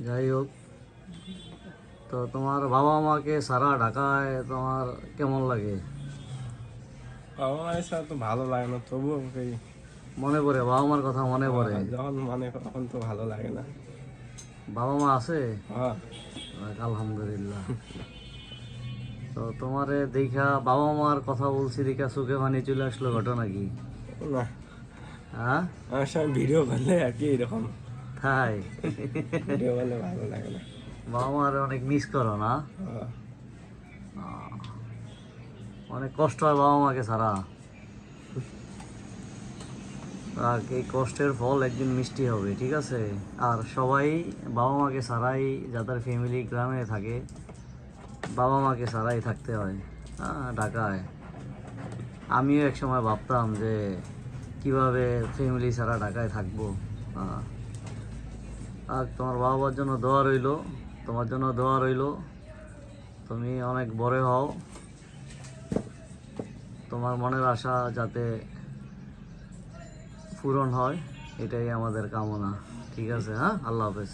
যাই হোক, তো তোমার বাবা মাকে সারা ঢাকায় তোমার কেমন লাগে? বাবা মায়ের সাথে তো ভালো লাগে না, তবুও ওই মনে পড়ে? বাবা মার কথা মনে পড়ে? যখন মানে তখন তো ভালো লাগে না। বাবা মা আছে? হ্যাঁ। আলহামদুলিল্লাহ। তো তোমারে দেখা বাবা মার কথা বলছি দেখা চোখে পানি চলে আসলো, ঘটনা কি? না, হ্যাঁ, আমার সঙ্গে ভিডিও করলে আর কি এরকম, তাই? ভিডিও করলে ভালো লাগে না। বাবা মার অনেক মিস করো না? হ্যাঁ। আহ, অনেক কষ্ট হয় বাবা মাকে ছাড়া। আর এই কষ্টের ফল একদিন মিষ্টি হবে, ঠিক আছে? আর সবাই বাবা মাকে ছাড়াই, যাদের ফ্যামিলি গ্রামে থাকে, বাবা মাকে ছাড়াই থাকতে হয়। হ্যাঁ, ঢাকায় আমিও এক সময় ভাবতাম যে কিভাবে ফ্যামিলি ছাড়া ঢাকায় থাকবো। হ্যাঁ, আর তোমার বাবা মার জন্য দোয়া রইলো, তোমার জন্য দোয়া রইলো। তুমি অনেক বড় হও, তোমার মনের আশা যাতে পূরণ হয়, এটাই আমাদের কামনা। ঠিক আছে, হ্যাঁ, আল্লাহ হাফেজ।